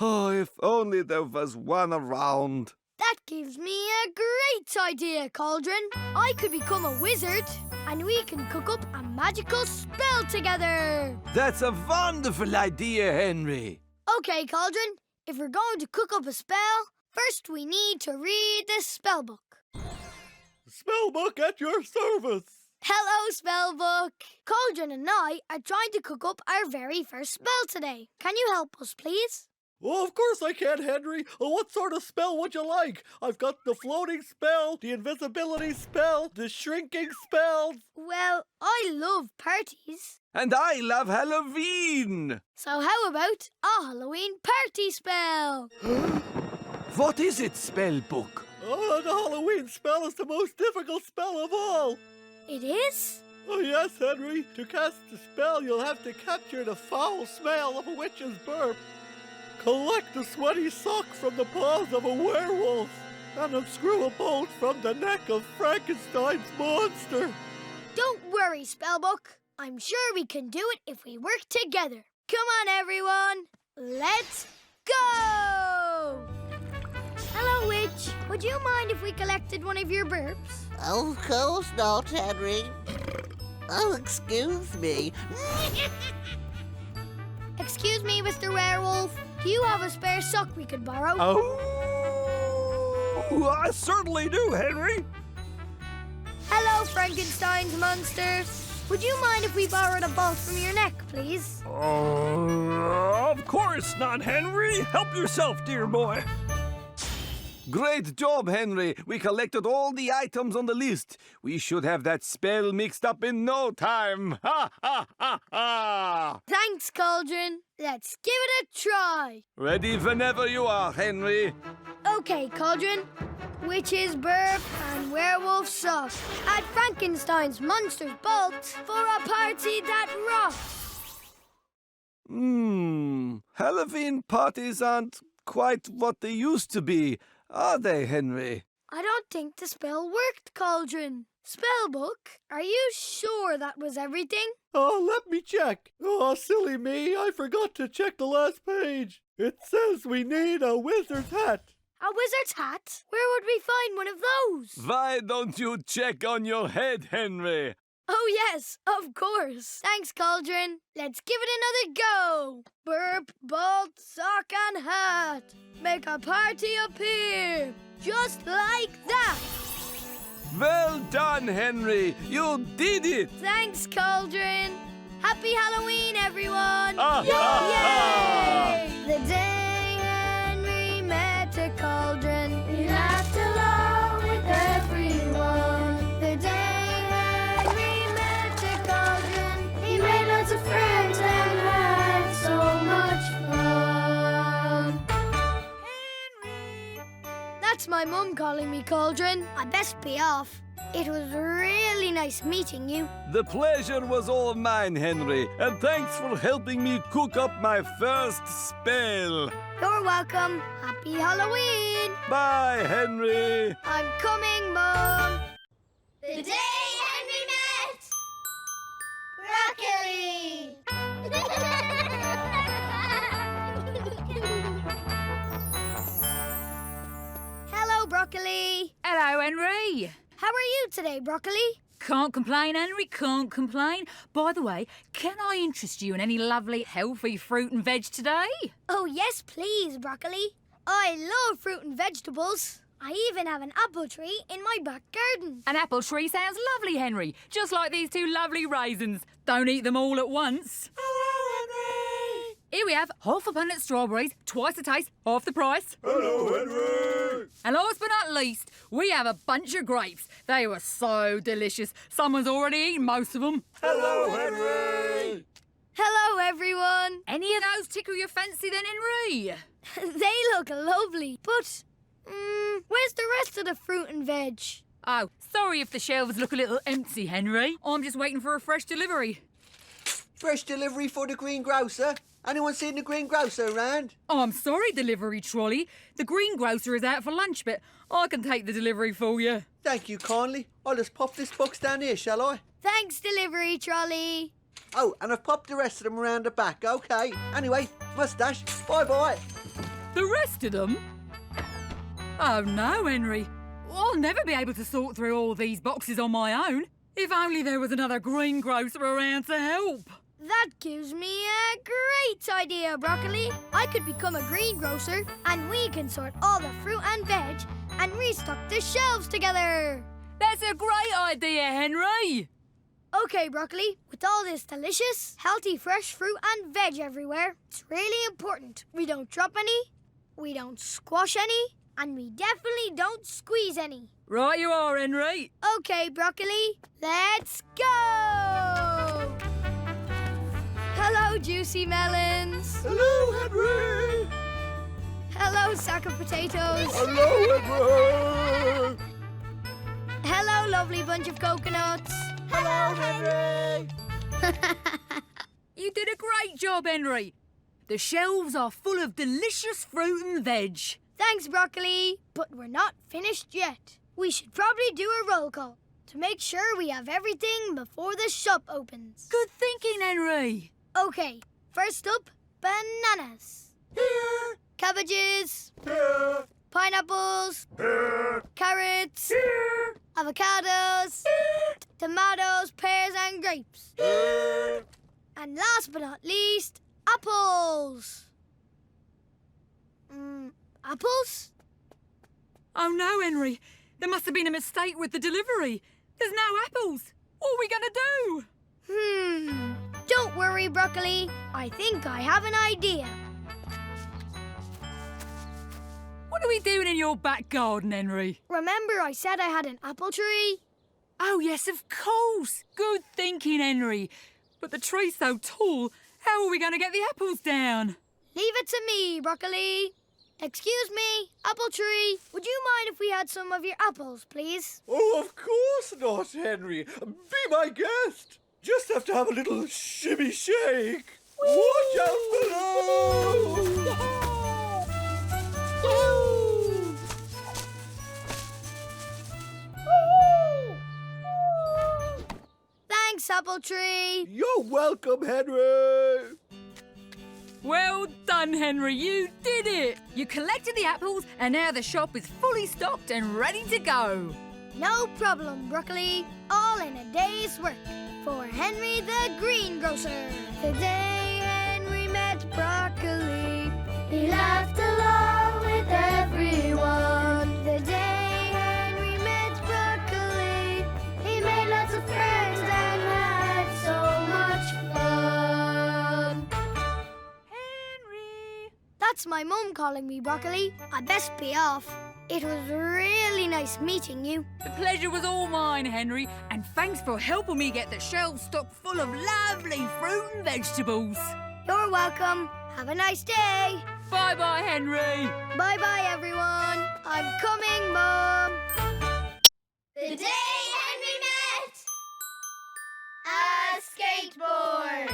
Oh, if only there was one around. That gives me a great idea, Cauldron. I could become a wizard, and we can cook up a magical spell together. That's a wonderful idea, Henry. Okay, Cauldron, if we're going to cook up a spell, first we need to read the spellbook. Spellbook at your service. Hello, spellbook. Cauldron and I are trying to cook up our very first spell today. Can you help us, please? Oh, of course I can, Henry. What sort of spell would you like? I've got the floating spell, the invisibility spell, the shrinking spell. Well, I love parties. And I love Halloween. So how about a Halloween party spell? What is it, spellbook? Oh, the Halloween spell is the most difficult spell of all. It is? Oh, yes, Henry. To cast the spell, you'll have to capture the foul smell of a witch's burp, collect a sweaty sock from the paws of a werewolf, and unscrew a bolt from the neck of Frankenstein's monster. Don't worry, spellbook. I'm sure we can do it if we work together. Come on, everyone. Let's go! Hello, witch. Would you mind if we collected one of your burps? Of course not, Henry. Oh, excuse me. Excuse me, Mr. Werewolf. Do you have a spare sock we could borrow? Oh, I certainly do, Henry. Hello, Frankenstein's monsters. Would you mind if we borrowed a bolt from your neck, please? Of course not, Henry. Help yourself, dear boy. Great job, Henry. We collected all the items on the list. We should have that spell mixed up in no time. Ha, ha, ha, ha. Thanks, Cauldron. Let's give it a try. Ready whenever you are, Henry. Okay, Cauldron. Witch's burp and werewolf sock at Frankenstein's monster's bolt for a party that rocks. Halloween parties aren't quite what they used to be, are they, Henry? I don't think the spell worked, Cauldron. Spellbook, are you sure that was everything? Oh, let me check. Oh, silly me. I forgot to check the last page. It says we need a wizard's hat. A wizard's hat? Where would we find one of those? Why don't you check on your head, Henry? Oh, yes, of course. Thanks, Cauldron. Let's give it another go. Burp, bolt, sock, and hat. Make a party appear. Just like that. Well done, Henry. You did it. Thanks, Cauldron. Happy Halloween, everyone. Yay! The day Henry met a cauldron, he laughed along with everyone. The day Henry met a cauldron, he made lots of friends and had so much fun. Henry! That's my mum calling me Cauldron. I best be off. It was really nice meeting you. The pleasure was all mine, Henry, and thanks for helping me cook up my first spell. You're welcome. Happy Halloween. Bye, Henry. I'm coming, Mum. The day Henry met Broccoli. Hello, Broccoli. Hello, Henry. How are you today, Broccoli? Can't complain, Henry, can't complain. By the way, can I interest you in any lovely, healthy fruit and veg today? Oh, yes, please, Broccoli. I love fruit and vegetables. I even have an apple tree in my back garden. An apple tree sounds lovely, Henry. Just like these two lovely raisins. Don't eat them all at once. Hello, Henry! Here we have half a punnet strawberries, twice the taste, half the price. Hello, Henry! And last but not least, we have a bunch of grapes. They were so delicious. Someone's already eaten most of them. Hello, Henry! Hello, everyone. Any of those tickle your fancy then, Henry? They look lovely, but where's the rest of the fruit and veg? Oh, sorry if the shelves look a little empty, Henry. I'm just waiting for a fresh delivery. Fresh delivery for the greengrocer. Anyone seen the greengrocer around? Oh, I'm sorry, delivery trolley. The greengrocer is out for lunch, but I can take the delivery for you. Thank you kindly. I'll just pop this box down here, shall I? Thanks, delivery trolley. Oh, and I've popped the rest of them around the back, OK. Anyway, moustache, bye-bye. The rest of them? Oh, no, Henry. I'll never be able to sort through all these boxes on my own. If only there was another greengrocer around to help. That gives me a great idea, Broccoli. I could become a greengrocer and we can sort all the fruit and veg and restock the shelves together. That's a great idea, Henry. OK, Broccoli, with all this delicious, healthy, fresh fruit and veg everywhere, it's really important we don't drop any, we don't squash any, and we definitely don't squeeze any. Right you are, Henry. OK, Broccoli, let's go! Hello, juicy melons. Hello, Henry! Hello, sack of potatoes. Hello, Henry! Hello, lovely bunch of coconuts. Hello, Henry! You did a great job, Henry. The shelves are full of delicious fruit and veg. Thanks, Broccoli. But we're not finished yet. We should probably do a roll call to make sure we have everything before the shop opens. Good thinking, Henry. OK, first up, bananas. Here! Cabbages. Here! Pineapples. Here! Carrots. Here! Avocados. Here! Tomatoes, pears and grapes. Here! And last but not least, apples. Apples? Oh, no, Henry. There must have been a mistake with the delivery. There's no apples. What are we going to do? Don't worry, Broccoli. I think I have an idea. What are we doing in your back garden, Henry? Remember I said I had an apple tree? Oh, yes, of course. Good thinking, Henry. But the tree's so tall, how are we going to get the apples down? Leave it to me, Broccoli. Excuse me, apple tree. Would you mind if we had some of your apples, please? Oh, of course not, Henry. Be my guest. Just have to have a little shimmy shake. Watch out below! Thanks, apple tree. You're welcome, Henry. Well done, Henry. You did it. You collected the apples and now the shop is fully stocked and ready to go. No problem, Broccoli. All in a day's work. For Henry the greengrocer. The day Henry met Broccoli, he laughed along with everyone. The day Henry met Broccoli, he made lots of friends and had so much fun. Henry. That's my mum calling me, Broccoli. I best be off. It was really nice meeting you. The pleasure was all mine, Henry, and thanks for helping me get the shelves stocked full of lovely fruit and vegetables. You're welcome. Have a nice day. Bye-bye, Henry. Bye-bye, everyone. I'm coming, Mum. The day Henry met a skateboard.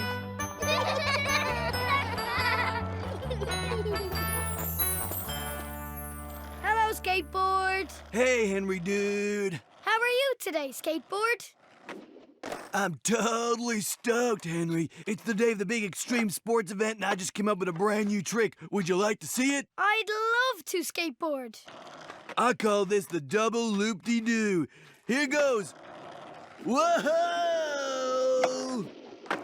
Hello, skateboard. Hey, Henry dude. How are you today, skateboard? I'm totally stoked, Henry. It's the day of the big extreme sports event and I just came up with a brand new trick. Would you like to see it? I'd love to skateboard. I call this the double loop-de-doo. Here goes. Whoa!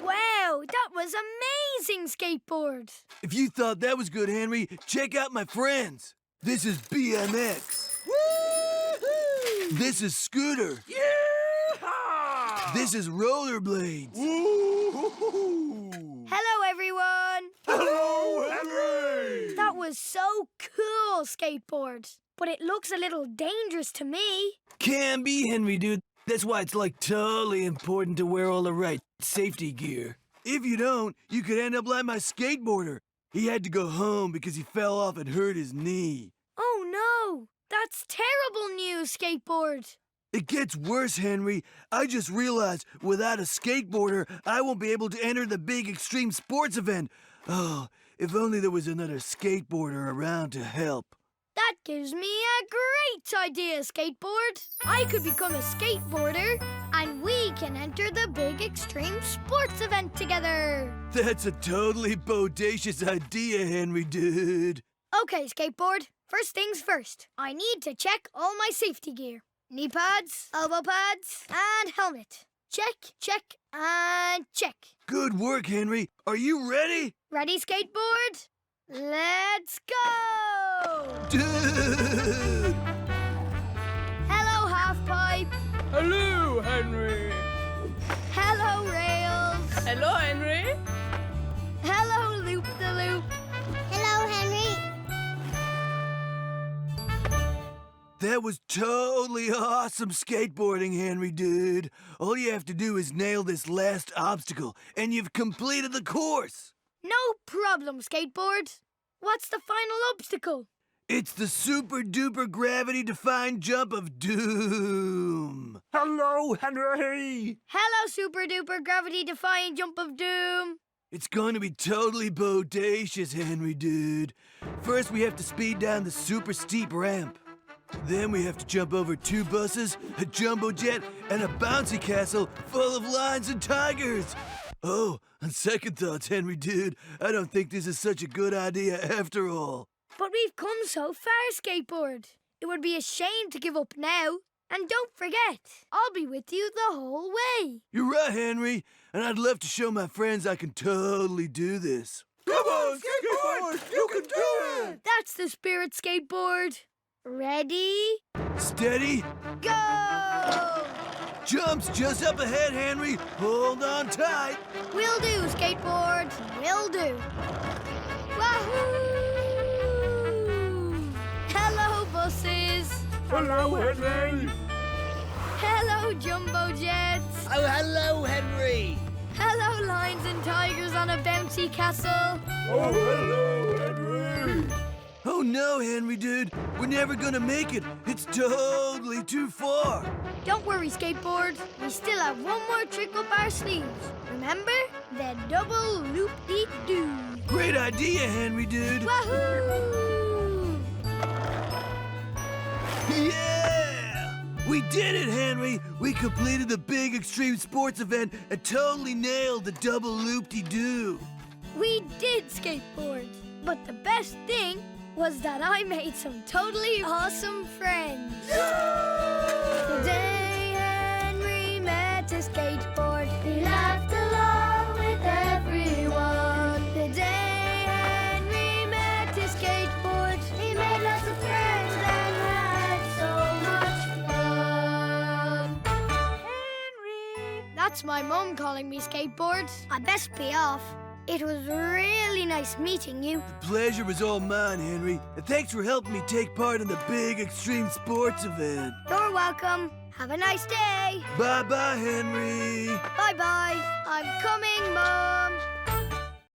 Wow, that was amazing, Skateboard. If you thought that was good, Henry, check out my friends. This is BMX. Woo-hoo! This is Scooter. Yeehaw! This is Rollerblades. Woo-hoo-hoo! Hello, everyone. Hello, Henry! That was so cool, Skateboard. But it looks a little dangerous to me. Can be, Henry, dude. That's why it's like totally important to wear all the right safety gear. If you don't, you could end up like my skateboarder. He had to go home because he fell off and hurt his knee. Oh, no. That's terrible news, Skateboard. It gets worse, Henry. I just realized without a skateboarder, I won't be able to enter the big extreme sports event. Oh, if only there was another skateboarder around to help. That gives me a great idea, Skateboard. I could become a skateboarder, and we can enter the big extreme sports event together. That's a totally bodacious idea, Henry, dude. Okay, Skateboard. First things first. I need to check all my safety gear. Knee pads, elbow pads, and helmet. Check, check, and check. Good work, Henry. Are you ready? Ready, Skateboard? Let's go! Dude! Hello, Halfpipe. Hello, Henry. Hello, Rails. Hello, Henry. Hello, Loop-the-Loop. Hello, Henry. That was totally awesome skateboarding, Henry, dude. All you have to do is nail this last obstacle, and you've completed the course. No problem, Skateboard. What's the final obstacle? It's the super-duper gravity-defying jump of doom. Hello, Henry! Hello, super-duper gravity-defying jump of doom. It's going to be totally bodacious, Henry, dude. First, we have to speed down the super steep ramp. Then we have to jump over 2 buses, a jumbo jet, and a bouncy castle full of lions and tigers. Oh, on second thoughts, Henry, dude, I don't think this is such a good idea after all. But we've come so far, Skateboard. It would be a shame to give up now. And don't forget, I'll be with you the whole way. You're right, Henry, and I'd love to show my friends I can totally do this. Come on, Skateboard! You can do it! That's the spirit, Skateboard. Ready? Steady. Go! Jumps just up ahead, Henry. Hold on tight. Will do, Skateboard. Will do. Wahoo! Hello, buses. Hello, Henry! Hello, jumbo jets. Oh, hello, Henry. Hello, lions and tigers on a bouncy castle. Oh, hello, Henry! Oh no, Henry, dude. We're never gonna make it. It's totally too far. Don't worry, Skateboard. We still have one more trick up our sleeves. Remember? The double loop-de-doo. Great idea, Henry, dude. Wahoo! Yeah! We did it, Henry. We completed the big extreme sports event and totally nailed the double loop-de-doo. We did, Skateboard. But the best thing was that I made some totally awesome friends. Today Henry met a skateboard. He laughed along with everyone. The day Henry met a skateboard, he made lots of friends and had so much fun. Henry! That's my mom calling me, Skateboard. I best be off. It was really nice meeting you. The pleasure was all mine, Henry. And thanks for helping me take part in the big extreme sports event. You're welcome. Have a nice day. Bye-bye, Henry. Bye-bye. I'm coming, Mom.